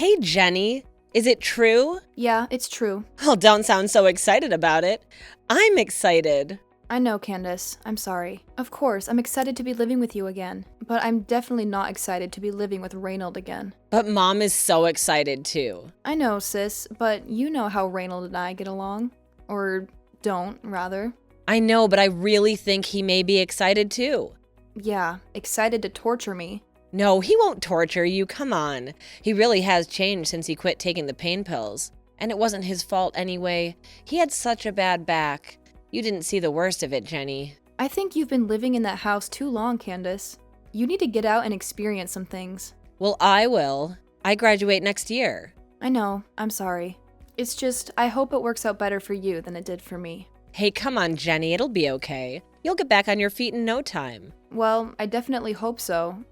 Hey, Jenny. Is it true? Yeah, it's true. Well, don't sound so excited about it. I'm excited. I know, Candace. I'm sorry. Of course, I'm excited to be living with you again. But I'm definitely not excited to be living with Reynold again. But Mom is so excited too. I know, sis, but you know how Reynold and I get along. Or don't, rather. I know, but I really think he may be excited too. Yeah, excited to torture me. No, he won't torture you, come on. He really has changed since he quit taking the pain pills. And it wasn't his fault anyway. He had such a bad back. You didn't see the worst of it, Jenny. I think you've been living in that house too long, Candace. You need to get out and experience some things. Well, I will. I graduate next year. I know, I'm sorry. It's just, I hope it works out better for you than it did for me. Hey, come on, Jenny, it'll be okay. You'll get back on your feet in no time. Well, I definitely hope so.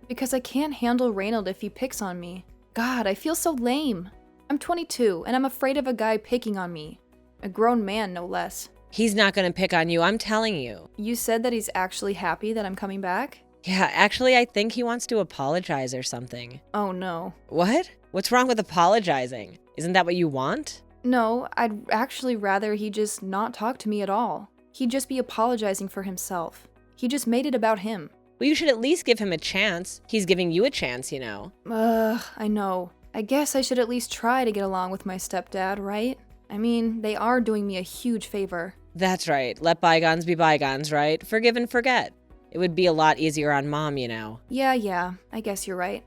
Because I can't handle Reynold if he picks on me. God, I feel so lame. I'm 22, and I'm afraid of a guy picking on me. A grown man, no less. He's not gonna pick on you, I'm telling you. You said that he's actually happy that I'm coming back? Yeah, actually, I think he wants to apologize or something. Oh no. What? What's wrong with apologizing? Isn't that what you want? No, I'd actually rather he just not talk to me at all. He'd just be apologizing for himself. He just made it about him. Well, you should at least give him a chance. He's giving you a chance, you know. I know. I guess I should at least try to get along with my stepdad, right? I mean, they are doing me a huge favor. That's right. Let bygones be bygones, right? Forgive and forget. It would be a lot easier on Mom, you know. Yeah, I guess you're right.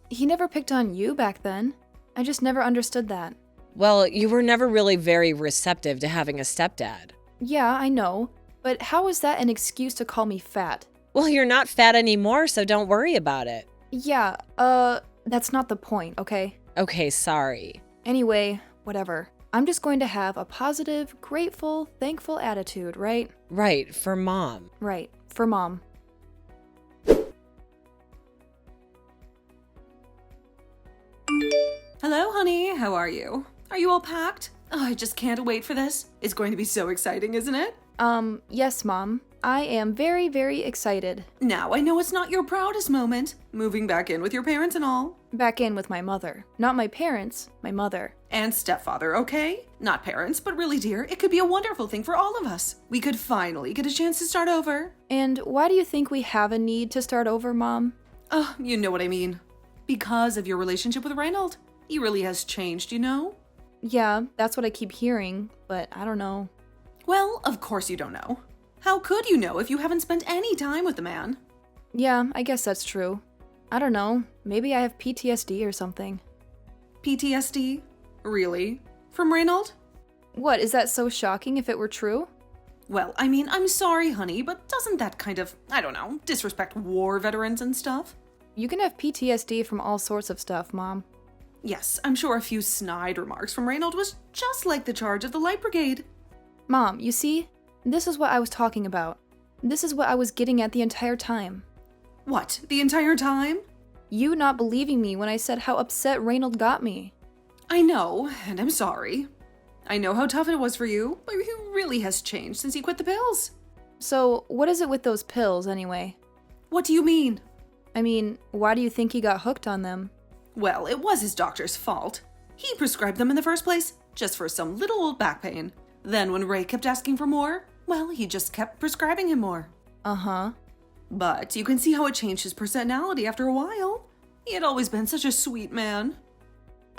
He never picked on you back then. I just never understood that. Well, you were never really very receptive to having a stepdad. Yeah, I know. But how is that an excuse to call me fat? Well, you're not fat anymore, so don't worry about it. Yeah, that's not the point, okay? Okay, sorry. Anyway, whatever. I'm just going to have a positive, grateful, thankful attitude, right? Right, for Mom. Right, for Mom. Hello, honey. How are you? Are you all packed? Oh, I just can't wait for this. It's going to be so exciting, isn't it? Yes, Mom. I am very, very excited. Now, I know it's not your proudest moment, moving back in with your parents and all. Back in with my mother. Not my parents, my mother. And stepfather, okay? Not parents, but really, dear, it could be a wonderful thing for all of us. We could finally get a chance to start over. And why do you think we have a need to start over, Mom? Oh, you know what I mean. Because of your relationship with Reynold. He really has changed, you know? Yeah, that's what I keep hearing, but I don't know. Well, of course you don't know. How could you know if you haven't spent any time with the man? Yeah, I guess that's true. I don't know. Maybe I have PTSD or something. PTSD? Really? From Reynold? What, is that so shocking if it were true? Well, I mean, I'm sorry, honey, but doesn't that kind of, I don't know, disrespect war veterans and stuff? You can have PTSD from all sorts of stuff, Mom. Yes, I'm sure a few snide remarks from Reynold was just like the charge of the Light Brigade. Mom, you see? This is what I was talking about. This is what I was getting at the entire time. What, the entire time? You not believing me when I said how upset Reynold got me. I know, and I'm sorry. I know how tough it was for you, but he really has changed since he quit the pills. So, what is it with those pills, anyway? What do you mean? I mean, why do you think he got hooked on them? Well, it was his doctor's fault. He prescribed them in the first place, just for some little old back pain. Then when Ray kept asking for more, well, he just kept prescribing him more. Uh-huh. But you can see how it changed his personality after a while. He had always been such a sweet man.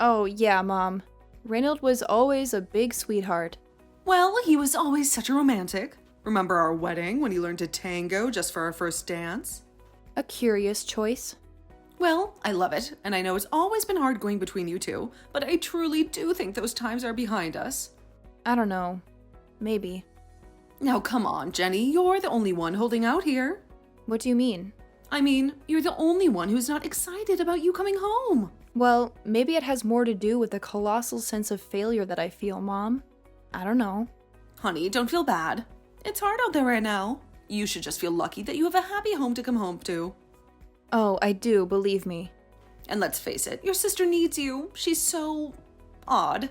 Oh, yeah, Mom. Reynold was always a big sweetheart. Well, he was always such a romantic. Remember our wedding when he learned to tango just for our first dance? A curious choice. Well, I love it, and I know it's always been hard going between you two, but I truly do think those times are behind us. I don't know. Maybe. Now come on, Jenny, you're the only one holding out here. What do you mean? I mean, you're the only one who's not excited about you coming home. Well, maybe it has more to do with the colossal sense of failure that I feel, Mom. I don't know. Honey, don't feel bad. It's hard out there right now. You should just feel lucky that you have a happy home to come home to. Oh, I do, believe me. And let's face it, your sister needs you. She's so odd.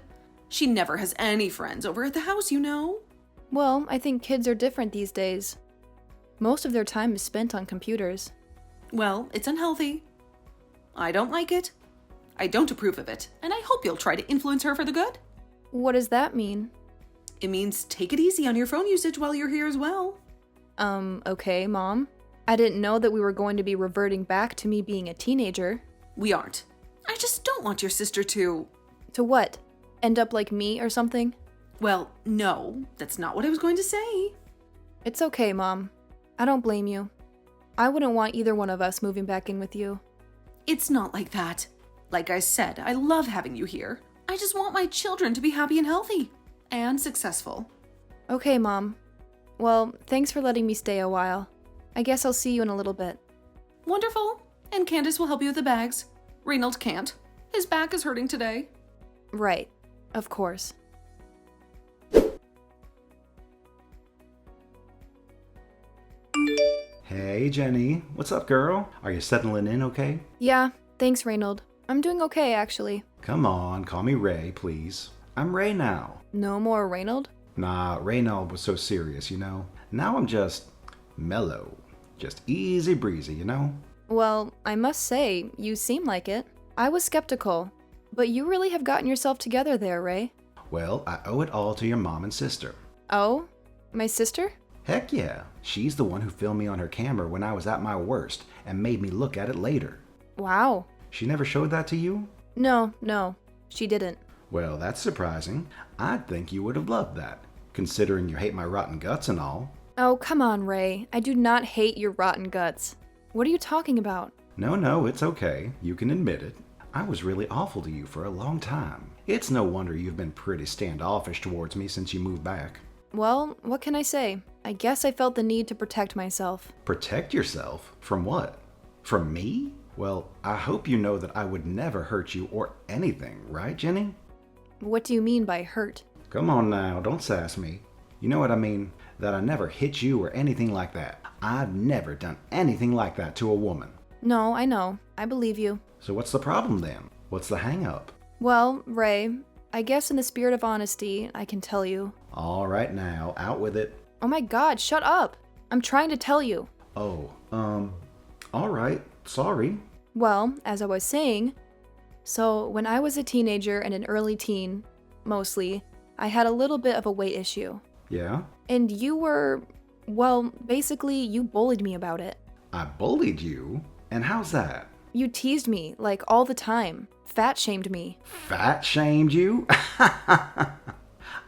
She never has any friends over at the house, you know? Well, I think kids are different these days. Most of their time is spent on computers. Well, it's unhealthy. I don't like it. I don't approve of it, and I hope you'll try to influence her for the good. What does that mean? It means take it easy on your phone usage while you're here as well. Okay, Mom. I didn't know that we were going to be reverting back to me being a teenager. We aren't. I just don't want your sister to... To what? End up like me or something? Well, no, that's not what I was going to say. It's okay, Mom. I don't blame you. I wouldn't want either one of us moving back in with you. It's not like that. Like I said, I love having you here. I just want my children to be happy and healthy. And successful. Okay, Mom. Well, thanks for letting me stay a while. I guess I'll see you in a little bit. Wonderful. And Candace will help you with the bags. Reynold can't. His back is hurting today. Right. Of course. Hey, Jenny. What's up, girl? Are you settling in okay? Yeah, thanks, Reynold. I'm doing okay, actually. Come on, call me Ray, please. I'm Ray now. No more Reynold? Nah, Reynold was so serious, you know? Now I'm just mellow. Just easy breezy, you know? Well, I must say, you seem like it. I was skeptical, but you really have gotten yourself together there, Ray. Well, I owe it all to your mom and sister. Oh? My sister? Heck yeah. She's the one who filmed me on her camera when I was at my worst and made me look at it later. Wow. She never showed that to you? No, she didn't. Well, that's surprising. I'd think you would have loved that, considering you hate my rotten guts and all. Oh, come on, Ray. I do not hate your rotten guts. What are you talking about? No, it's okay. You can admit it. I was really awful to you for a long time. It's no wonder you've been pretty standoffish towards me since you moved back. Well, what can I say? I guess I felt the need to protect myself. Protect yourself? From what? From me? Well, I hope you know that I would never hurt you or anything, right, Jenny? What do you mean by hurt? Come on now, don't sass me. You know what I mean? That I never hit you or anything like that. I've never done anything like that to a woman. No, I know. I believe you. So what's the problem then? What's the hang-up? Well, Ray, I guess in the spirit of honesty, I can tell you. All right now, out with it. Oh my God, shut up! I'm trying to tell you. Oh, all right, sorry. Well, as I was saying, so when I was a teenager and an early teen, mostly, I had a little bit of a weight issue. Yeah? And you were, well, basically, you bullied me about it. I bullied you? And how's that? You teased me, like, all the time. Fat shamed me. Fat shamed you?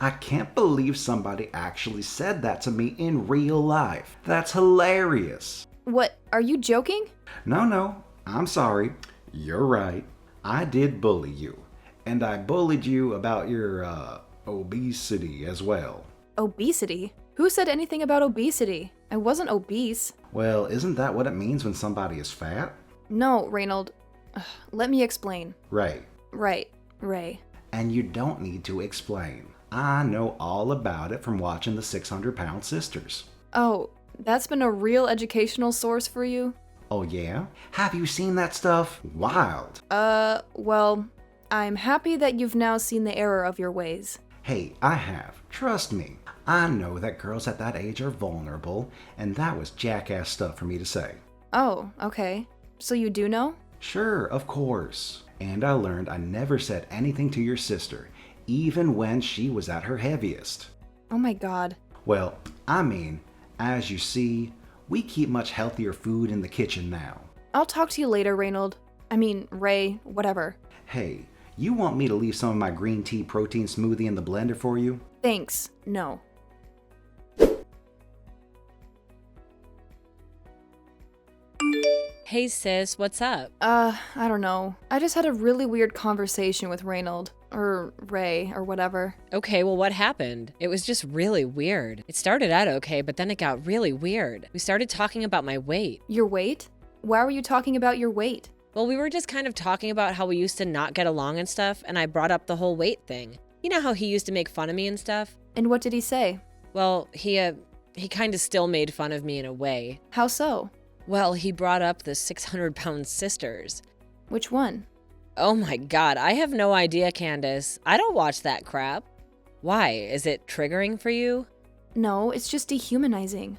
I can't believe somebody actually said that to me in real life. That's hilarious. What, are you joking? No, I'm sorry. You're right. I did bully you. And I bullied you about your, obesity as well. Obesity? Who said anything about obesity? I wasn't obese. Well, isn't that what it means when somebody is fat? No, Reynold. Let me explain. Right. Right, Ray. And you don't need to explain. I know all about it from watching the 600-pound sisters. Oh, that's been a real educational source for you? Oh yeah? Have you seen that stuff? Wild. Well, I'm happy that you've now seen the error of your ways. Hey, I have. Trust me. I know that girls at that age are vulnerable, and that was jackass stuff for me to say. Oh, okay. So you do know? Sure, of course. And I learned I never said anything to your sister, even when she was at her heaviest. Oh my God. Well, I mean, as you see, we keep much healthier food in the kitchen now. I'll talk to you later, Reynold. I mean, Ray, whatever. Hey, you want me to leave some of my green tea protein smoothie in the blender for you? Thanks, no. Hey sis, what's up? I don't know. I just had a really weird conversation with Reynold. Or Ray, or whatever. Okay, well, what happened? It was just really weird. It started out okay, but then it got really weird. We started talking about my weight. Your weight? Why were you talking about your weight? Well, we were just kind of talking about how we used to not get along and stuff, and I brought up the whole weight thing. You know how he used to make fun of me and stuff? And what did he say? Well, he kind of still made fun of me in a way. How so? Well, he brought up the 600-pound sisters. Which one? Oh my God, I have no idea, Candace. I don't watch that crap. Why? Is it triggering for you? No, it's just dehumanizing.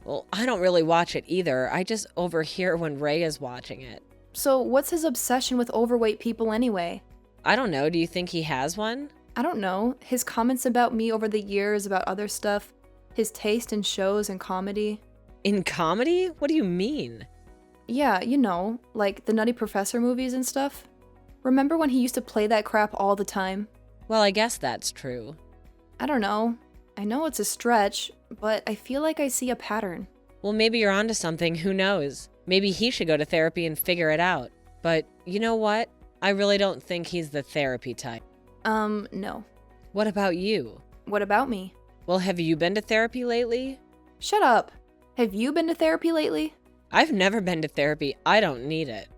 Well, I don't really watch it either. I just overhear when Ray is watching it. So, what's his obsession with overweight people anyway? I don't know, do you think he has one? I don't know. His comments about me over the years about other stuff, his taste in shows and comedy. In comedy? What do you mean? Yeah, you know, like the Nutty Professor movies and stuff. Remember when he used to play that crap all the time? Well, I guess that's true. I don't know. I know it's a stretch, but I feel like I see a pattern. Well, maybe you're onto something, who knows? Maybe he should go to therapy and figure it out. But you know what? I really don't think he's the therapy type. No. What about you? What about me? Well, have you been to therapy lately? Shut up. Have you been to therapy lately? I've never been to therapy. I don't need it.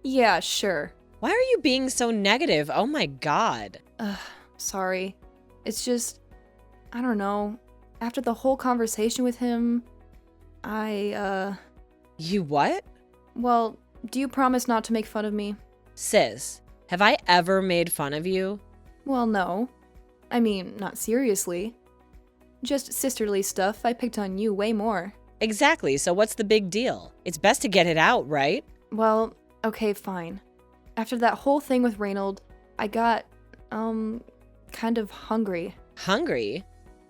Yeah, sure. Why are you being so negative? Oh my god. Sorry. It's just, I don't know. After the whole conversation with him, You what? Well, do you promise not to make fun of me? Sis, have I ever made fun of you? Well, no. I mean, not seriously. Just sisterly stuff. I picked on you way more. Exactly, so what's the big deal? It's best to get it out, right? Well, okay, fine. After that whole thing with Reynold, I got, kind of hungry. Hungry?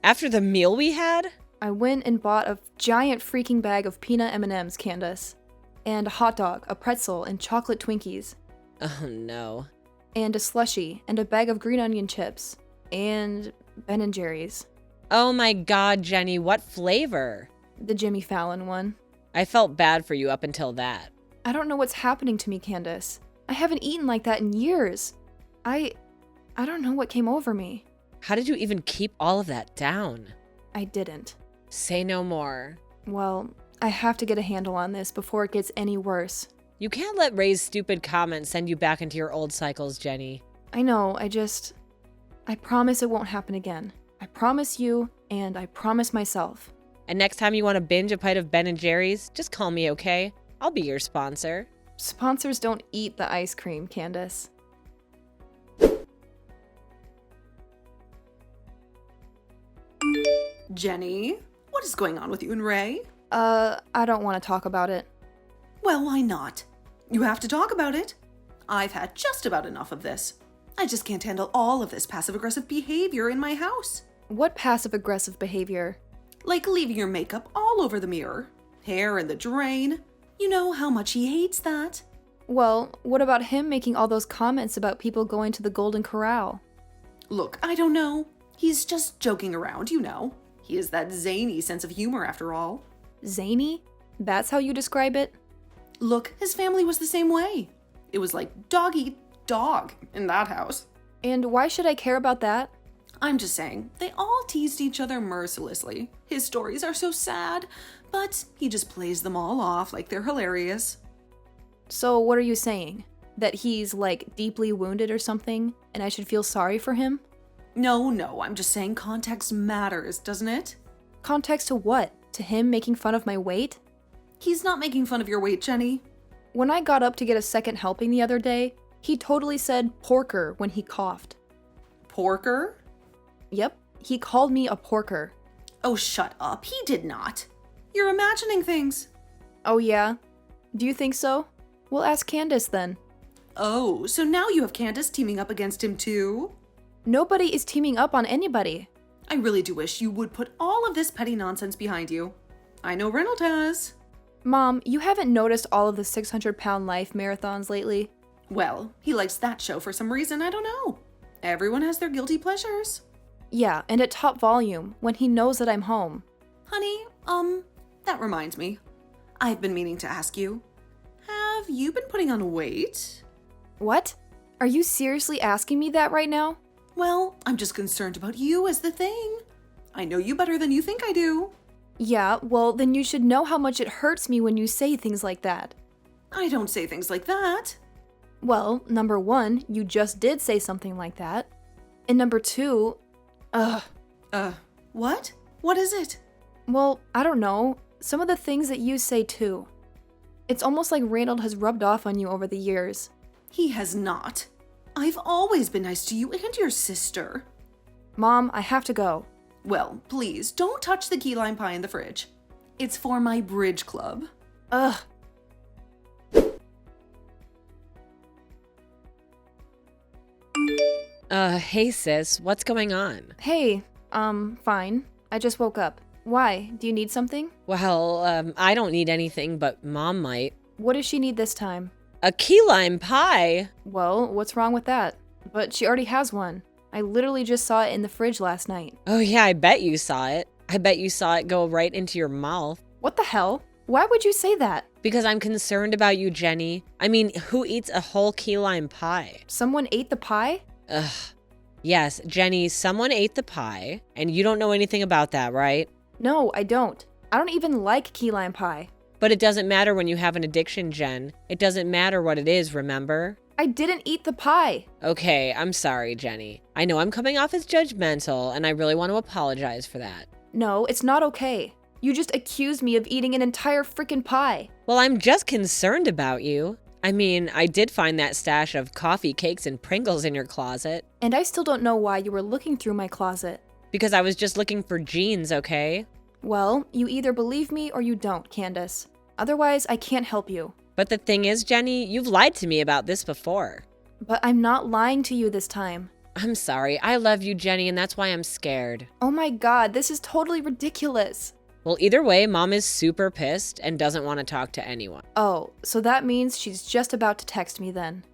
After the meal we had? I went and bought a giant freaking bag of peanut M&Ms, Candace. And a hot dog, a pretzel, and chocolate Twinkies. Oh no. And a slushie, and a bag of green onion chips. And Ben & Jerry's. Oh my god, Jenny, what flavor? The Jimmy Fallon one. I felt bad for you up until that. I don't know what's happening to me, Candace. I haven't eaten like that in years. I don't know what came over me. How did you even keep all of that down? I didn't. Say no more. Well, I have to get a handle on this before it gets any worse. You can't let Ray's stupid comments send you back into your old cycles, Jenny. I know, I promise it won't happen again. I promise you, and I promise myself. And next time you want to binge a pint of Ben & Jerry's, just call me, okay? I'll be your sponsor. Sponsors don't eat the ice cream, Candace. Jenny, what is going on with you and Ray? I don't want to talk about it. Well, why not? You have to talk about it. I've had just about enough of this. I just can't handle all of this passive-aggressive behavior in my house. What passive-aggressive behavior? Like leaving your makeup all over the mirror, hair in the drain. You know how much he hates that. Well, what about him making all those comments about people going to the Golden Corral? Look, I don't know. He's just joking around, you know. He has that zany sense of humor after all. Zany? That's how you describe it? Look, his family was the same way. It was like dog eat dog in that house. And why should I care about that? I'm just saying, they all teased each other mercilessly. His stories are so sad, but he just plays them all off like they're hilarious. So what are you saying? That he's, like, deeply wounded or something, and I should feel sorry for him? No, I'm just saying context matters, doesn't it? Context to what? To him making fun of my weight? He's not making fun of your weight, Jenny. When I got up to get a second helping the other day, he totally said porker when he coughed. Porker? Yep, he called me a porker. Oh, shut up. He did not. You're imagining things. Oh yeah? Do you think so? We'll ask Candace then. Oh, so now you have Candace teaming up against him too? Nobody is teaming up on anybody. I really do wish you would put all of this petty nonsense behind you. I know Reynold has. Mom, you haven't noticed all of the 600-pound life marathons lately? Well, he likes that show for some reason, I don't know. Everyone has their guilty pleasures. Yeah, and at top volume, when he knows that I'm home. Honey, that reminds me. I've been meaning to ask you. Have you been putting on weight? What? Are you seriously asking me that right now? Well, I'm just concerned about you as the thing. I know you better than you think I do. Yeah, well, then you should know how much it hurts me when you say things like that. I don't say things like that. Well, number one, you just did say something like that. And number two, What? What is it? well, I don't know. Some of the things that you say too. It's almost like Reynold has rubbed off on you over the years. He has not. I've always been nice to you and your sister. Mom, I have to go. Well, please, don't touch the key lime pie in the fridge. It's for my bridge club. Ugh. Hey sis, what's going on? Hey, fine. I just woke up. Why? Do you need something? Well, I don't need anything, but Mom might. What does she need this time? A key lime pie? Well, what's wrong with that? But she already has one. I literally just saw it in the fridge last night. Oh yeah, I bet you saw it. I bet you saw it go right into your mouth. What the hell? Why would you say that? Because I'm concerned about you, Jenny. I mean, who eats a whole key lime pie? Someone ate the pie? Ugh. Yes, Jenny, someone ate the pie, and you don't know anything about that, right? No, I don't. I don't even like key lime pie. But it doesn't matter when you have an addiction, Jen. It doesn't matter what it is, remember? I didn't eat the pie. Okay, I'm sorry, Jenny. I know I'm coming off as judgmental, and I really want to apologize for that. No, it's not okay. You just accused me of eating an entire freaking pie. Well, I'm just concerned about you. I mean, I did find that stash of coffee, cakes, and Pringles in your closet. And I still don't know why you were looking through my closet. Because I was just looking for jeans, okay? Well, you either believe me or you don't, Candace. Otherwise, I can't help you. But the thing is, Jenny, you've lied to me about this before. But I'm not lying to you this time. I'm sorry. I love you, Jenny, and that's why I'm scared. Oh my god, this is totally ridiculous. Well, either way, Mom is super pissed and doesn't want to talk to anyone. Oh, so that means she's just about to text me then.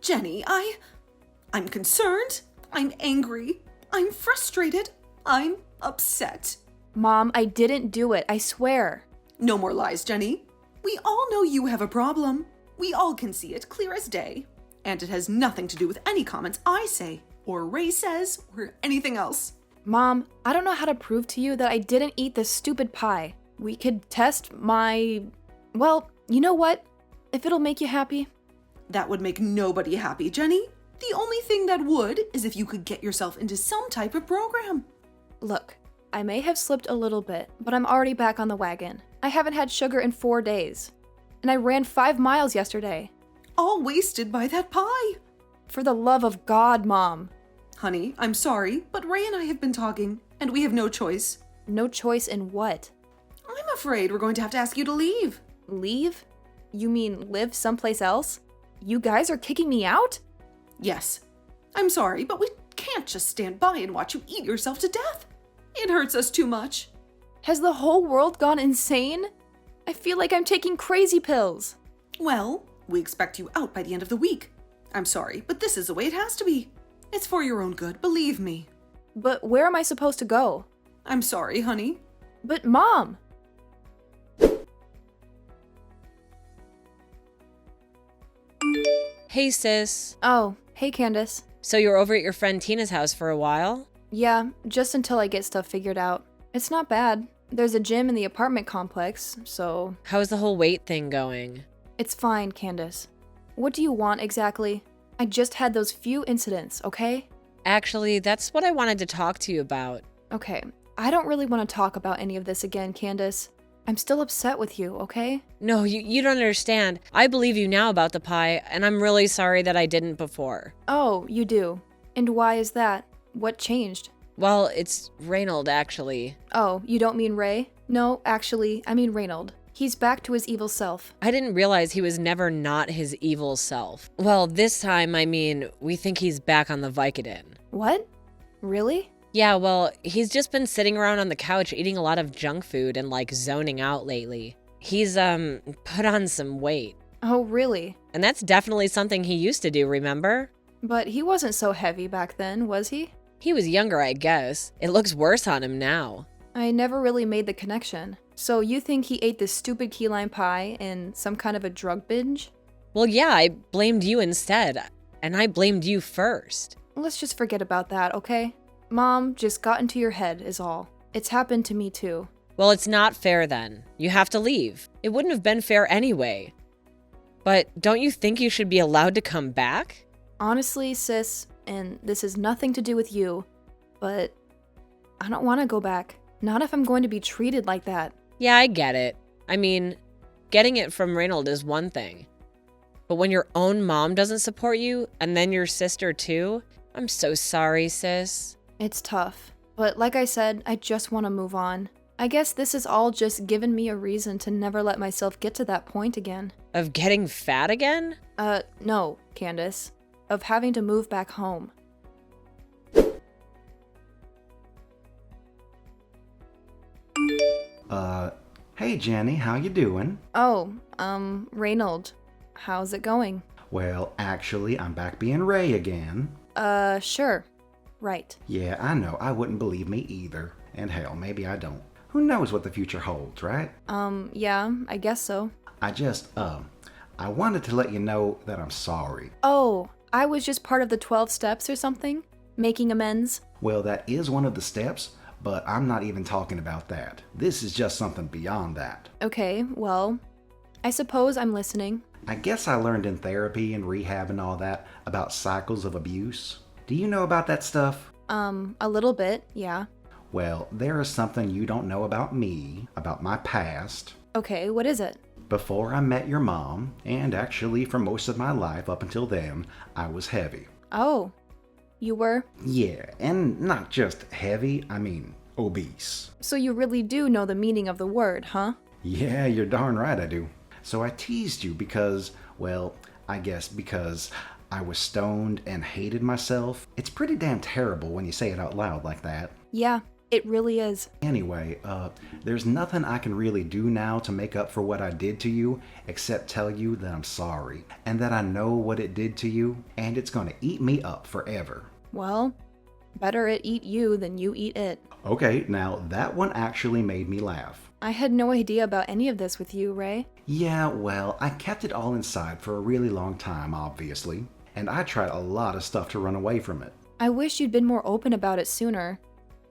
Jenny, I'm concerned. I'm angry. I'm frustrated. I'm upset. Mom, I didn't do it, I swear. No more lies, Jenny. We all know you have a problem. We all can see it clear as day. And it has nothing to do with any comments I say, or Ray says, or anything else. Mom, I don't know how to prove to you that I didn't eat this stupid pie. We could test my... Well, you know what? If it'll make you happy. That would make nobody happy, Jenny. The only thing that would is if you could get yourself into some type of program. Look, I may have slipped a little bit, but I'm already back on the wagon. I haven't had sugar in 4 days. And I ran 5 miles yesterday. All wasted by that pie. For the love of God, Mom. Honey, I'm sorry, but Ray and I have been talking, and we have no choice. No choice in what? I'm afraid we're going to have to ask you to leave. Leave? You mean live someplace else? You guys are kicking me out? Yes. I'm sorry, but we can't just stand by and watch you eat yourself to death. It hurts us too much. Has the whole world gone insane? I feel like I'm taking crazy pills. Well, we expect you out by the end of the week. I'm sorry, but this is the way it has to be. It's for your own good, believe me. But where am I supposed to go? I'm sorry, honey. But Mom! Hey, sis. Oh, hey Candace. So you're over at your friend Tina's house for a while? Yeah, just until I get stuff figured out. It's not bad. There's a gym in the apartment complex, so... How's the whole weight thing going? It's fine, Candace. What do you want exactly? I just had those few incidents, okay? Actually, that's what I wanted to talk to you about. Okay, I don't really want to talk about any of this again, Candace. I'm still upset with you, okay? No, you don't understand. I believe you now about the pie, and I'm really sorry that I didn't before. Oh, you do. And why is that? What changed? Well, it's Reynold, actually. Oh, you don't mean Ray? No, actually, I mean Reynold. He's back to his evil self. I didn't realize he was never not his evil self. Well, this time, I mean, we think he's back on the Vicodin. What? Really? Yeah, well, he's just been sitting around on the couch eating a lot of junk food and, like, zoning out lately. He's, put on some weight. Oh, really? And that's definitely something he used to do, remember? But he wasn't so heavy back then, was he? He was younger, I guess. It looks worse on him now. I never really made the connection. So you think he ate this stupid key lime pie in some kind of a drug binge? Well, yeah, I blamed you instead. And I blamed you first. Let's just forget about that, okay? Mom just got into your head is all. It's happened to me too. Well, it's not fair then. You have to leave. It wouldn't have been fair anyway. But don't you think you should be allowed to come back? Honestly, sis, and this has nothing to do with you, but I don't want to go back. Not if I'm going to be treated like that. Yeah, I get it. I mean, getting it from Reynold is one thing. But when your own mom doesn't support you, and then your sister too, I'm so sorry, sis. It's tough. But like I said, I just want to move on. I guess this has all just given me a reason to never let myself get to that point again. Of getting fat again? No, Candace. Of having to move back home. Hey Jenny, how you doing? Oh, Reynold. How's it going? Well, actually, I'm back being Ray again. Sure. Right. Yeah, I know, I wouldn't believe me either. And hell, maybe I don't. Who knows what the future holds, right? Yeah, I guess so. I wanted to let you know that I'm sorry. Oh, I was just part of the 12 steps or something? Making amends? Well, that is one of the steps, but I'm not even talking about that. This is just something beyond that. Okay, well, I suppose I'm listening. I guess I learned in therapy and rehab and all that about cycles of abuse. Do you know about that stuff? A little bit, yeah. Well, there is something you don't know about me, about my past. Okay, what is it? Before I met your mom, and actually for most of my life up until then, I was heavy. Oh, you were? Yeah, and not just heavy, I mean obese. So you really do know the meaning of the word, huh? Yeah, you're darn right I do. So I teased you because, well, I guess because I was stoned and hated myself. It's pretty damn terrible when you say it out loud like that. Yeah, it really is. Anyway, there's nothing I can really do now to make up for what I did to you except tell you that I'm sorry and that I know what it did to you and it's gonna eat me up forever. Well, better it eat you than you eat it. Okay, now that one actually made me laugh. I had no idea about any of this with you, Ray. Yeah, well, I kept it all inside for a really long time, obviously, and I tried a lot of stuff to run away from it. I wish you'd been more open about it sooner,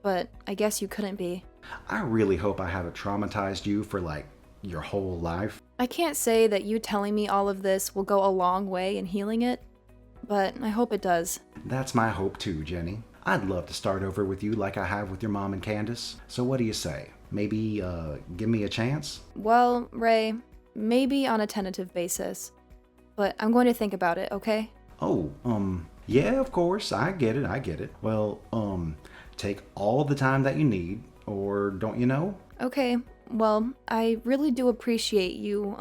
but I guess you couldn't be. I really hope I haven't traumatized you for, like, your whole life. I can't say that you telling me all of this will go a long way in healing it, but I hope it does. That's my hope too, Jenny. I'd love to start over with you like I have with your mom and Candace. So what do you say? Maybe, give me a chance? Well, Ray, maybe on a tentative basis, but I'm going to think about it, okay? Oh, yeah, of course, I get it. Well, take all the time that you need, or don't you know? Okay, well, I really do appreciate you,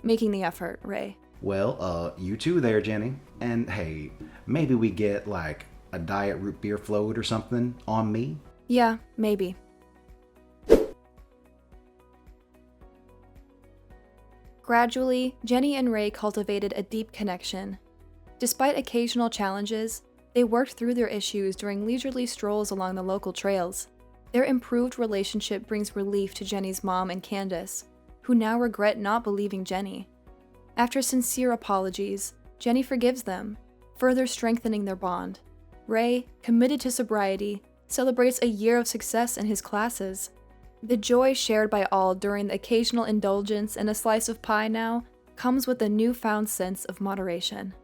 making the effort, Ray. Well, you too there, Jenny. And hey, maybe we get, like, a diet root beer float or something on me? Yeah, maybe. Gradually, Jenny and Ray cultivated a deep connection. Despite occasional challenges, they worked through their issues during leisurely strolls along the local trails. Their improved relationship brings relief to Jenny's mom and Candace, who now regret not believing Jenny. After sincere apologies, Jenny forgives them, further strengthening their bond. Ray, committed to sobriety, celebrates a year of success in his classes. The joy shared by all during the occasional indulgence and a slice of pie now comes with a newfound sense of moderation.